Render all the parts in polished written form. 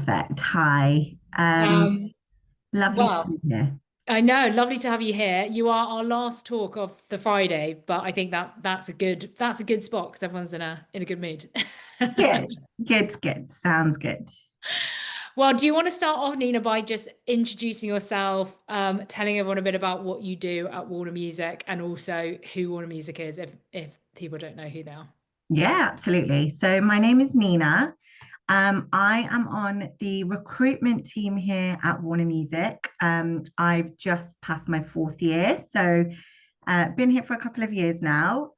Perfect. Hi. Um, Lovely to well, be here. I know, lovely to have you here. You are our last talk of the Friday, but I think that's a good spot because everyone's in a good mood. Good. Good. Sounds good. Well, do you want to start off, Nina, by just introducing yourself, telling everyone a bit about what you do at Warner Music and also who Warner Music is, if people don't know who they are. Yeah, absolutely. So my name is Nina. I am on the recruitment team here at Warner Music. I've just passed my fourth year, so been here for a couple of years now.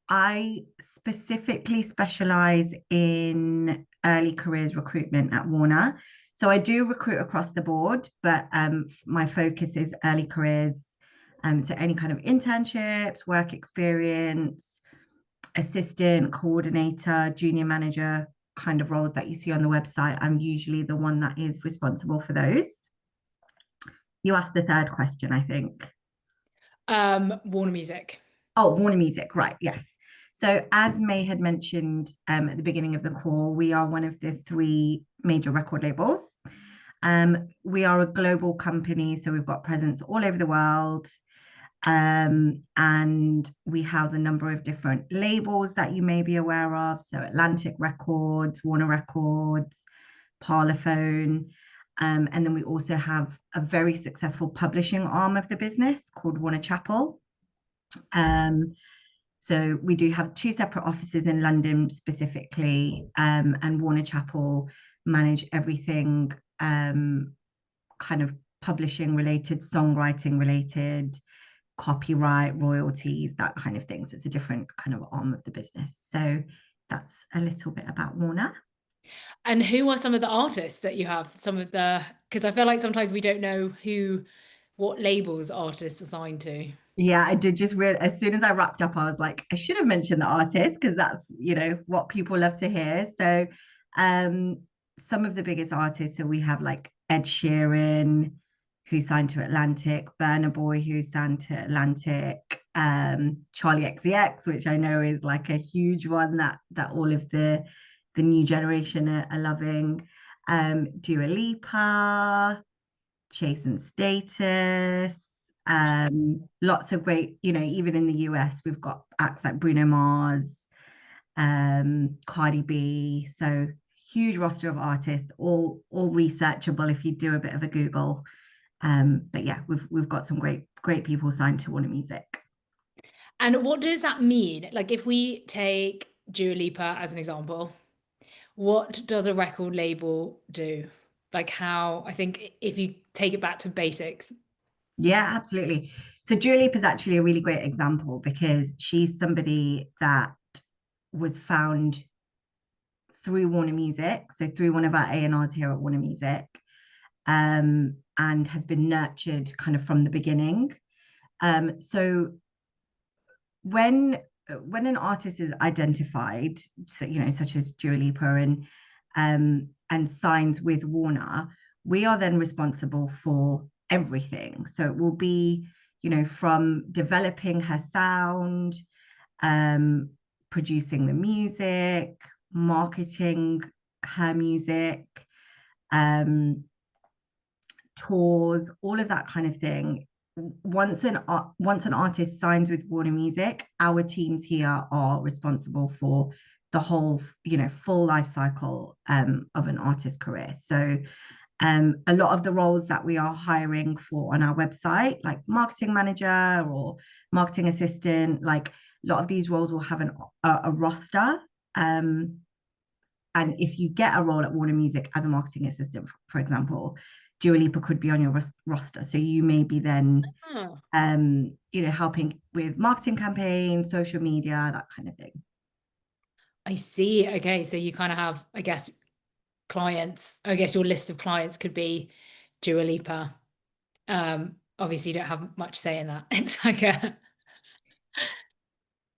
I specifically specialize in early careers recruitment at Warner. So I do recruit across the board, but my focus is early careers. So any kind of internships, work experience, assistant, coordinator, junior manager kind of roles that you see on the website. I'm usually the one that is responsible for those. You asked the third question, I think. Warner Music. Oh, Warner Music, right, yes. So, as May had mentioned at the beginning of the call, we are one of the three major record labels. We are a global company, so we've got presence all over the world. And we house a number of different labels that you may be aware of. So, Atlantic Records, Warner Records, Parlophone. And then we also have a very successful publishing arm of the business called Warner Chappell. Um, so we do have two separate offices in London specifically, and Warner Chappell manage everything kind of publishing related, songwriting related, copyright, royalties, that kind of thing. So it's a different kind of arm of the business. So that's a little bit about Warner. And who are some of the artists that you have? Because I feel like sometimes we don't know what labels artists are signed to. Yeah, I did just real as soon as I wrapped up, I was like, I should have mentioned the artist because that's, what people love to hear. So um some of the biggest artists, so we have like Ed Sheeran, who signed to Atlantic, Burna Boy, who signed to Atlantic, Charlie XCX, which I know is like a huge one that all of the new generation are loving. Dua Lipa, Chase and Status. Lots of great, even in the US, we've got acts like Bruno Mars, Cardi B. So huge roster of artists, all researchable if you do a bit of a Google. But yeah, we've got some great people signed to Warner Music. And what does that mean? Like if we take Dua Lipa as an example, what does a record label do? Like how, I think if you take it back to basics. Yeah, absolutely. So Dua Lipa is actually a really great example because she's somebody that was found through Warner Music, so through one of our A&Rs here at Warner Music, and has been nurtured kind of from the beginning. So when an artist is identified, so, such as Dua Lipa and signs with Warner, we are then responsible for everything. So it will be, from developing her sound, um, producing the music, marketing her music, um, tours, all of that kind of thing. Once an artist signs with Warner Music, our teams here are responsible for the whole, full life cycle of an artist's career. So a lot of the roles that we are hiring for on our website, like marketing manager or marketing assistant, like a lot of these roles will have a roster. Um, and if you get a role at Warner Music as a marketing assistant, for example, Dua Lipa could be on your roster. So you may be then, Oh, helping with marketing campaigns, social media, that kind of thing. I see. Okay, so you kind of have, I guess, clients. I guess your list of clients could be Dua Lipa. Obviously you don't have much say in that. It's like a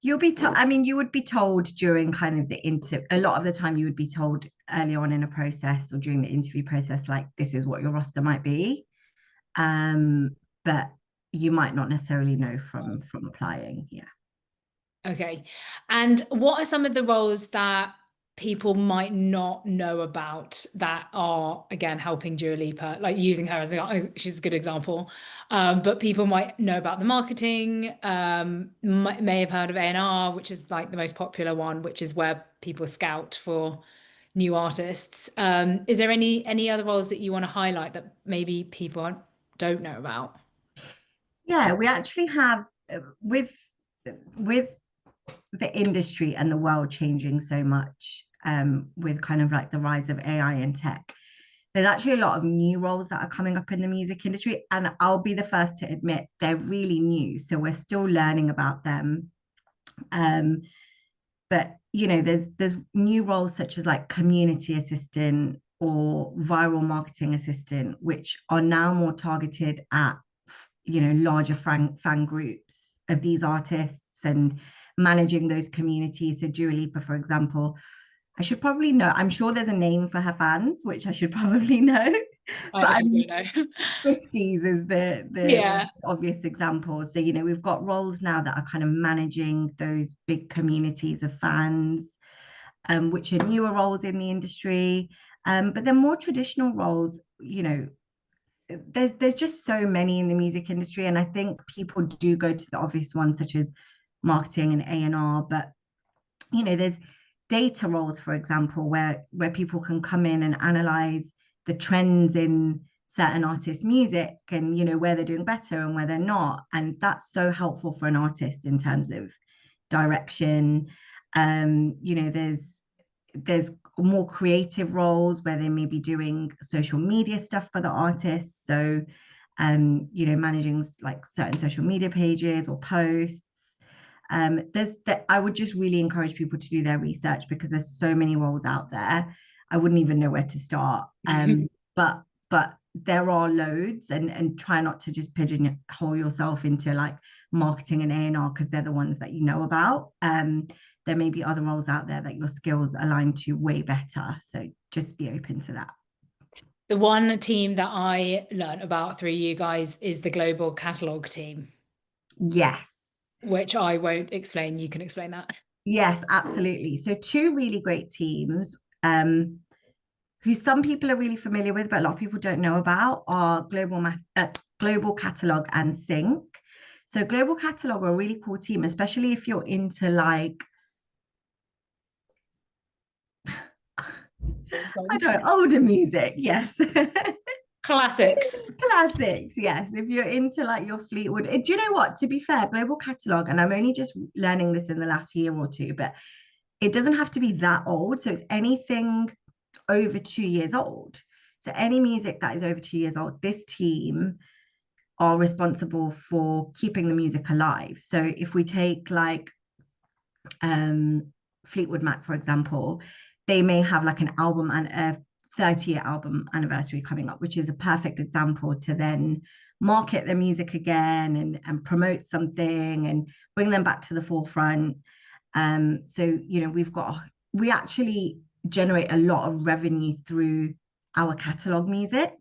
You'll be told, I mean, you would be told during kind of the interview, a lot of the time you would be told early on in a process or during the interview process, like this is what your roster might be. But you might not necessarily know from applying. Yeah. Okay. And what are some of the roles that people might not know about that are, again, helping Dua Lipa, like using her as she's a good example. But people might know about the marketing, may have heard of A&R, which is like the most popular one, which is where people scout for new artists. Is there any other roles that you want to highlight that maybe people don't know about? Yeah, we actually have with the industry and the world changing so much, with kind of like the rise of AI and tech. There's actually a lot of new roles that are coming up in the music industry, and I'll be the first to admit they're really new. So we're still learning about them. Um, but you know, there's new roles such as like community assistant or viral marketing assistant, which are now more targeted at, you know, larger fan groups of these artists and managing those communities. So Dua Lipa, for example, I should probably know. I'm sure there's a name for her fans, which I should probably know. I But I actually mean, don't know. 50s is the Yeah. obvious example. So, you know, we've got roles now that are kind of managing those big communities of fans, which are newer roles in the industry. But then more traditional roles, you know, there's just so many in the music industry, and I think people do go to the obvious ones such as marketing and A&R, but you know, there's data roles, for example, where people can come in and analyze the trends in certain artists' music, and you know where they're doing better and where they're not, and that's so helpful for an artist in terms of direction. You know, there's more creative roles where they may be doing social media stuff for the artists, so you know, managing like certain social media pages or posts. There's that I would just really encourage people to do their research because there's so many roles out there. I wouldn't even know where to start. But there are loads, and try not to just pigeonhole yourself into like marketing and A&R because they're the ones that you know about. There may be other roles out there that your skills align to way better. So just be open to that. The one team that I learned about through you guys is the global catalog team, Yes. which I won't explain. You can explain that. Yes, absolutely. So two really great teams, who some people are really familiar with, but a lot of people don't know about, are Global Catalog and Sync. So Global Catalog are a really cool team, especially if you're into like, I don't know, older music. Yes. Classics. Classics, yes. If you're into like your Fleetwood, do you know what? To be fair, Global Catalog, and I'm only just learning this in the last year or two, but it doesn't have to be that old. So it's anything over 2 years old. So any music that is over 2 years old, this team are responsible for keeping the music alive. So if we take like Fleetwood Mac, for example, they may have like an album and a 30-year album anniversary coming up, which is a perfect example to then market their music again and promote something and bring them back to the forefront. So, you know, we actually generate a lot of revenue through our catalog music,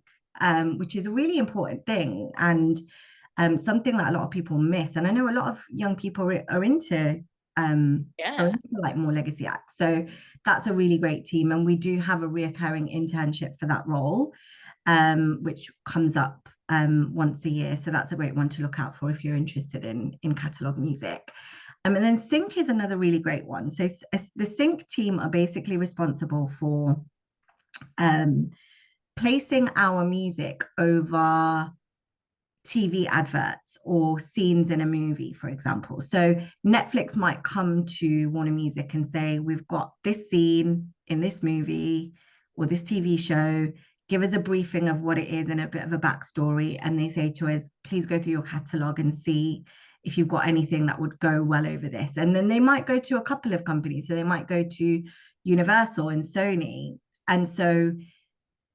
which is a really important thing and something that a lot of people miss. And I know a lot of young people are into Yeah. like more legacy acts. So that's a really great team. And we do have a reoccurring internship for that role, which comes up once a year. So that's a great one to look out for if you're interested in catalog music. And then Sync is another really great one. So the Sync team are basically responsible for placing our music over TV adverts or scenes in a movie, for example. So Netflix might come to Warner Music and say, we've got this scene in this movie or this TV show. Give us a briefing of what it is and a bit of a backstory. And they say to us, please go through your catalog and see if you've got anything that would go well over this. And then they might go to a couple of companies. So they might go to Universal and Sony. And so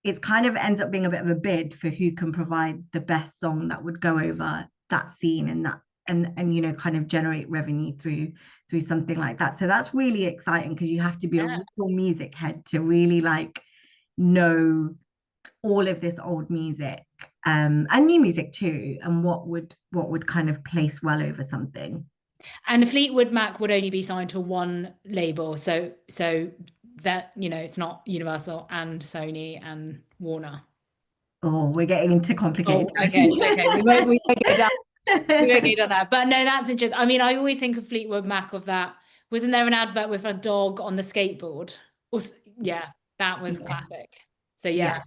it's kind of ends up being a bit of a bid for who can provide the best song that would go over that scene and that and you know kind of generate revenue through something like that. So that's really exciting because you have to be a Yeah. real music head to really like know all of this old music, and new music too, and what would kind of place well over something. And Fleetwood Mac would only be signed to one label. So that, you know, it's not Universal and Sony and Warner. Oh, we're getting into complicated Oh, okay, okay. We won't go down. We won't territory. go down that. But no, that's interesting. I mean, I always think of Fleetwood Mac of that. Wasn't there an advert with a dog on the skateboard? Yeah, that was Yeah, classic. So yeah. yeah,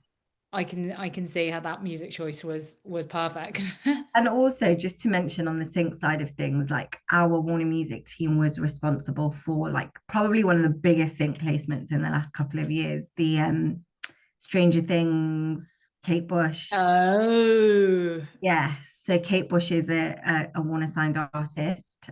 I can see how that music choice was perfect. And also, just to mention on the sync side of things, like our Warner Music team was responsible for like probably one of the biggest sync placements in the last couple of years. The Stranger Things, Kate Bush. Oh, Yes. So Kate Bush is a Warner signed artist.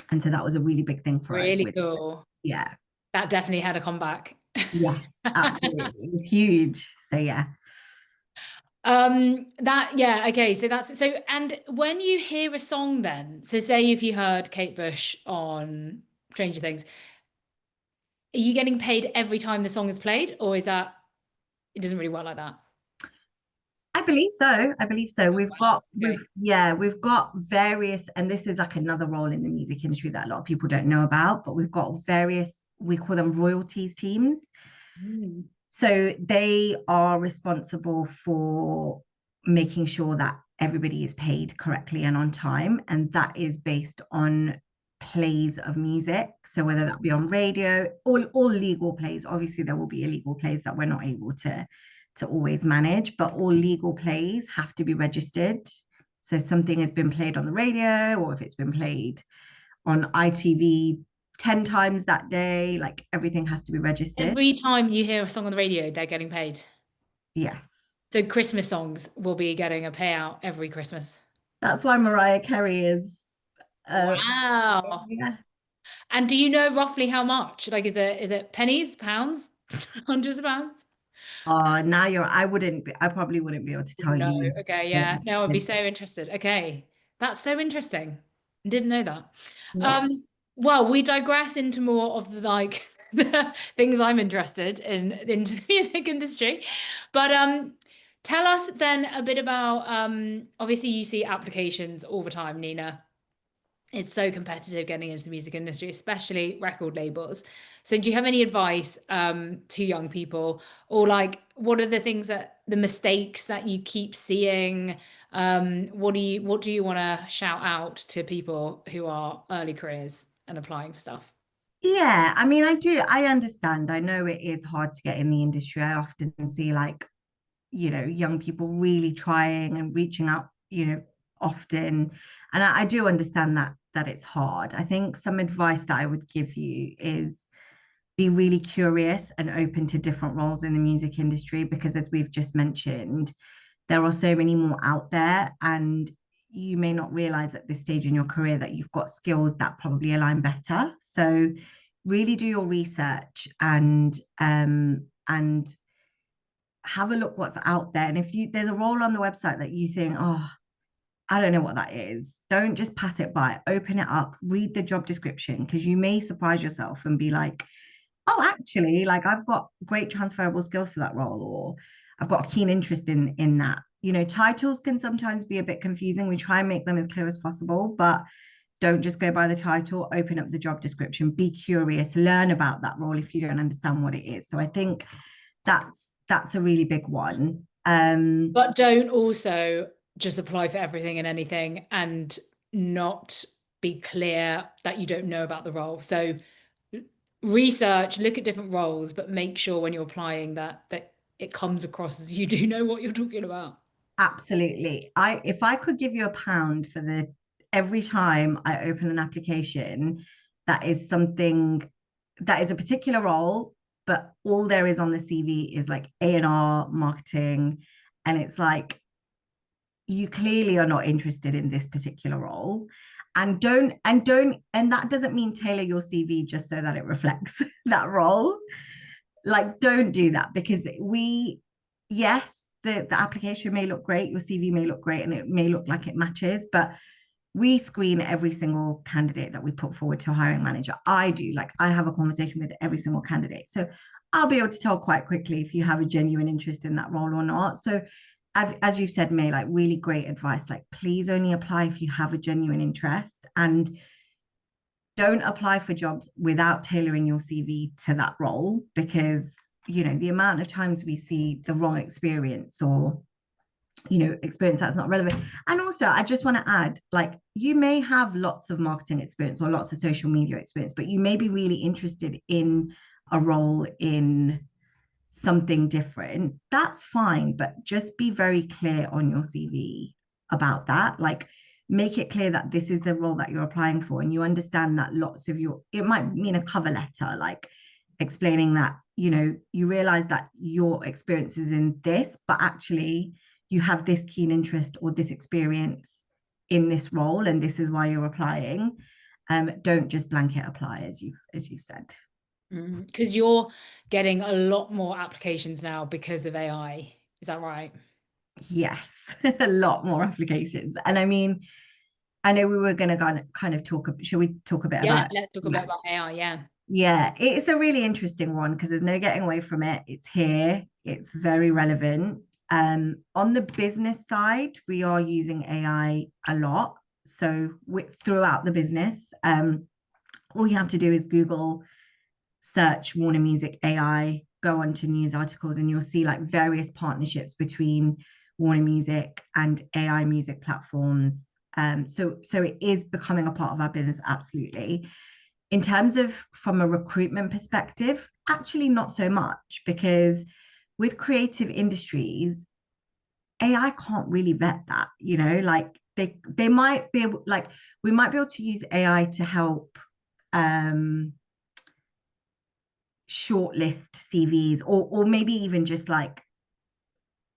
And so that was a really big thing for us really with, cool. yeah. That definitely had a comeback. Yes, absolutely. It was huge. So yeah. Yeah, okay, so that's so. And when you hear a song then, so say if you heard Kate Bush on Stranger Things, are you getting paid every time the song is played, or is that it doesn't really work like that? I believe so. I believe so. Oh, wow. Okay. We've got various, and this is like another role in the music industry that a lot of people don't know about, but we've got various, we call them royalties teams. Mm. So they are responsible for making sure that everybody is paid correctly and on time. And that is based on plays of music. So whether that be on radio, all legal plays, obviously there will be illegal plays that we're not able to always manage, but all legal plays have to be registered. So if something has been played on the radio, or if it's been played on ITV 10 times that day, like everything has to be registered. Every time you hear a song on the radio, they're getting paid. Yes. So Christmas songs will be getting a payout every Christmas. That's why Mariah Carey is Wow. yeah. And do you know roughly how much? Like, is it pennies, pounds, hundreds of pounds? Now I probably wouldn't be able to tell No. you. Okay. the- Yeah. No, I'd be the- so interested. Okay. That's so interesting. Didn't know that. Yeah. Um, well, we digress into more of the like the things I'm interested in into the music industry. But tell us then a bit about obviously you see applications all the time, Nina. It's so competitive getting into the music industry, especially record labels. So do you have any advice to young people, or like what are the things that the mistakes that you keep seeing? What do you want to shout out to people who are early careers and applying for stuff? Yeah, I understand. I know it is hard to get in the industry. I often see like, young people really trying and reaching out, often. And I do understand that it's hard. I think some advice that I would give you is be really curious and open to different roles in the music industry, because as we've just mentioned, there are so many more out there, and you may not realize at this stage in your career that you've got skills that probably align better. So really do your research and have a look what's out there. And if there's a role on the website that you think, oh, I don't know what that is, don't just pass it by. Open it up, read the job description, because you may surprise yourself and be like, oh, actually, like I've got great transferable skills for that role, or I've got a keen interest in that. Titles can sometimes be a bit confusing. We try and make them as clear as possible, but don't just go by the title. Open up the job description, be curious, learn about that role if you don't understand what it is. So I think that's a really big one. But don't also just apply for everything and anything and not be clear that you don't know about the role. So research, look at different roles, but make sure when you're applying that it comes across as you do know what you're talking about. Absolutely. If I could give you a pound for the every time I open an application, that is something that is a particular role, but all there is on the CV is like A&R marketing. And it's like, you clearly are not interested in this particular role. And that doesn't mean tailor your CV just so that it reflects that role. Like, don't do that, because yes, the application may look great, your CV may look great, and it may look like it matches, but we screen every single candidate that we put forward to a hiring manager. I do, like, I have a conversation with every single candidate. So I'll be able to tell quite quickly if you have a genuine interest in that role or not. So as you said, May, like really great advice. Like, please only apply if you have a genuine interest. And don't apply for jobs without tailoring your CV to that role, because, you know, the amount of times we see the wrong experience, or, you know, experience that's not relevant. And also, I just want to add, like, you may have lots of marketing experience or lots of social media experience, but you may be really interested in a role in something different. That's fine, but just be very clear on your CV about that. Like, make it clear that this is the role that you're applying for, and you understand that lots of your, it might mean a cover letter, like explaining that, you know, you realize that your experience is in this, but actually you have this keen interest or this experience in this role, and this is why you're applying. Don't just blanket apply, as you said. Because you're getting a lot more applications now because of AI. Is that right? Yes, a lot more applications. And I mean, I know we were going to kind of talk, should we talk a bit Yeah, about, let's talk a bit about AI. Yeah. yeah, it's a really interesting one because there's no getting away from it. It's here, it's very relevant. On the business side, we are using AI a lot. So throughout the business, all you have to do is Google search Warner Music AI, go onto news articles, and you'll see like various partnerships between Warner Music and AI music platforms. So it is becoming a part of our business, absolutely. In terms of from a recruitment perspective, actually not so much, because with creative industries, AI can't really vet that, you know, like they might be able, like, we might be able to use AI to help shortlist CVs, or maybe even just like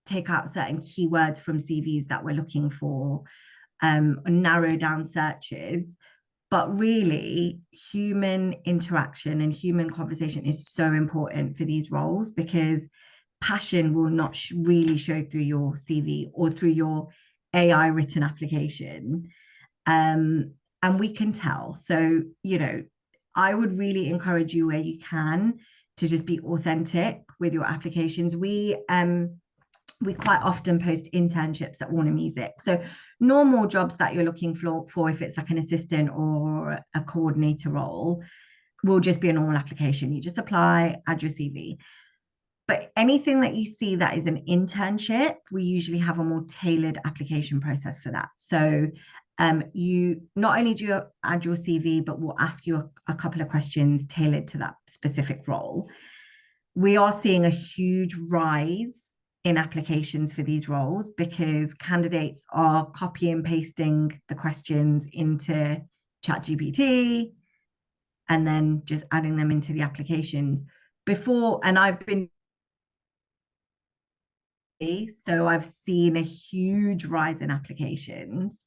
take out certain keywords from CVs that we're looking for, narrow down searches. But really, human interaction and human conversation is so important for these roles, because passion will not really show through your CV or through your AI written application. And we can tell. So, you know, I would really encourage you, where you can, to just be authentic with your applications. We quite often post internships at Warner Music. So normal jobs that you're looking for, if it's like an assistant or a coordinator role, will just be a normal application. You just apply, add your CV. But anything that you see that is an internship, we usually have a more tailored application process for that. So you not only do you add your CV, but we'll ask you a couple of questions tailored to that specific role. We are seeing a huge rise in applications for these roles, because candidates are copy and pasting the questions into ChatGPT and then just adding them into the applications before. And I've seen a huge rise in applications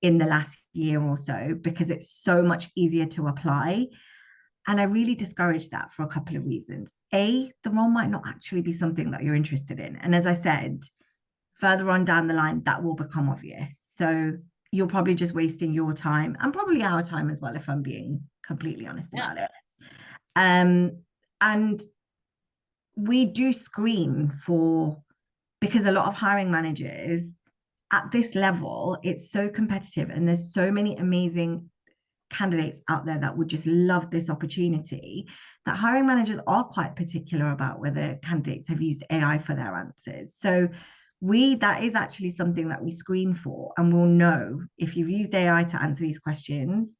in the last year or so, because it's so much easier to apply. And I really discourage that for a couple of reasons. A, the role might not actually be something that you're interested in. And as I said, further on down the line, that will become obvious. So you're probably just wasting your time, and probably our time as well, if I'm being completely honest about it. And we do screen for, because a lot of hiring managers at this level, it's so competitive, and there's so many amazing candidates out there that would just love this opportunity, that hiring managers are quite particular about whether candidates have used AI for their answers. So that is actually something that we screen for, and we'll know if you've used AI to answer these questions.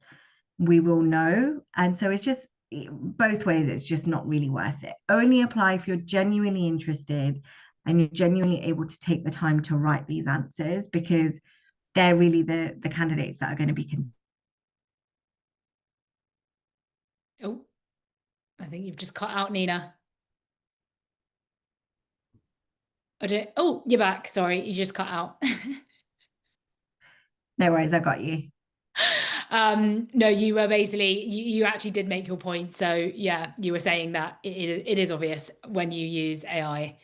We will know. And so it's just both ways, it's just not really worth it. Only apply if you're genuinely interested and you're genuinely able to take the time to write these answers, because they're really the candidates that are going to be considered. Oh, I think you've just cut out, Nina. Oh, you're back. Sorry, you just cut out. No worries, I got you. No, you were basically, you actually did make your point. So yeah, you were saying that it is obvious when you use AI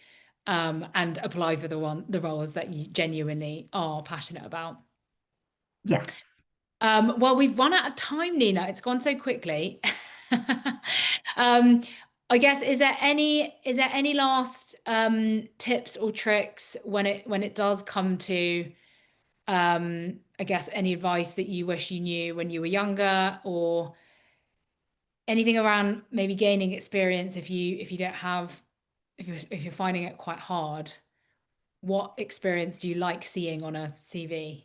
and apply for the roles that you genuinely are passionate about. Yes. Well, we've run out of time, Nina. It's gone so quickly. I guess, is there any last tips or tricks when it does come to I guess any advice that you wish you knew when you were younger, or anything around maybe gaining experience if you don't have, if you're finding it quite hard, what experience do you like seeing on a CV?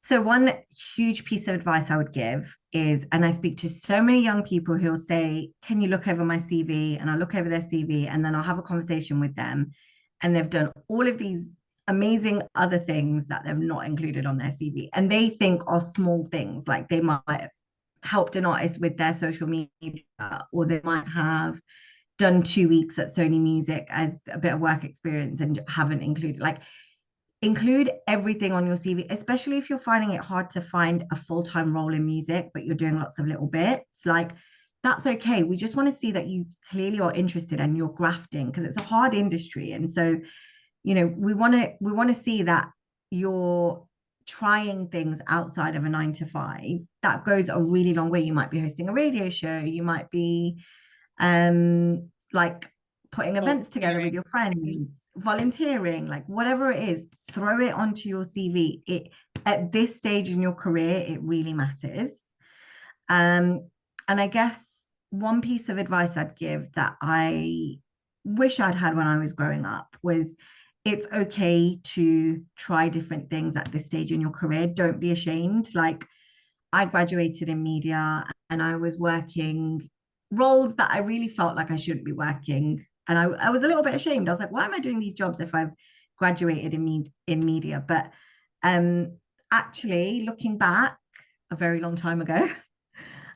So one huge piece of advice I would give is, and I speak to so many young people who'll say, "Can you look over my CV?" And I'll look over their CV, and then I'll have a conversation with them, and they've done all of these amazing other things that they've not included on their CV, and they think are small things, like they might have helped an artist with their social media, or they might have done 2 weeks at Sony Music as a bit of work experience and haven't included, like, include everything on your CV, especially if you're finding it hard to find a full-time role in music, but you're doing lots of little bits. Like, that's okay. We just want to see that you clearly are interested and you're grafting, because it's a hard industry. And so, we want to see that you're trying things outside of a 9 to 5. That goes a really long way. You might be hosting a radio show, you might be like putting events together with Volunteering. your friends, volunteering, like whatever it is, throw it onto your CV. It, at this stage in your career, it really matters. And I guess one piece of advice I'd give that I wish I'd had when I was growing up was, it's okay to try different things at this stage in your career. Don't be ashamed. Like, I graduated in media and I was working roles that I really felt like I shouldn't be working. And I was a little bit ashamed. I was like, why am I doing these jobs if I've graduated in media? But actually, looking back a very long time ago,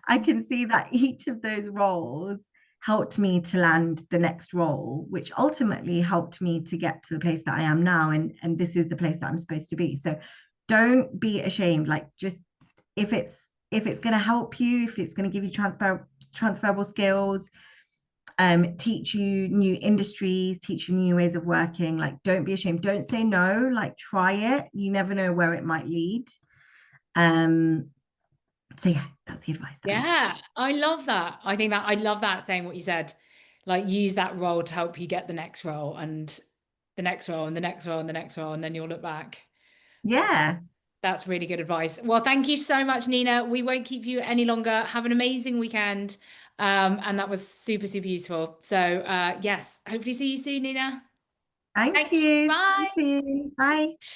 I can see that each of those roles helped me to land the next role, which ultimately helped me to get to the place that I am now. And this is the place that I'm supposed to be. So don't be ashamed. Like, just, if it's going to help you, if it's going to give you transferable skills, teach you new industries, teach you new ways of working, like, don't be ashamed. Don't say no. Like, try it. You never know where it might lead. um so yeah, that's the advice that I would give. Yeah, I love that. I love that, saying what you said. Like, use that role to help you get the next role and the next role and the next role and the next role, and then you'll look back. Yeah, That's really good advice. Well, thank you so much, Nina. We won't keep you any longer. Have an amazing weekend. And that was super, super useful. So, yes, hopefully see you soon, Nina. thank Thanks. you. See you Bye. soon. Bye.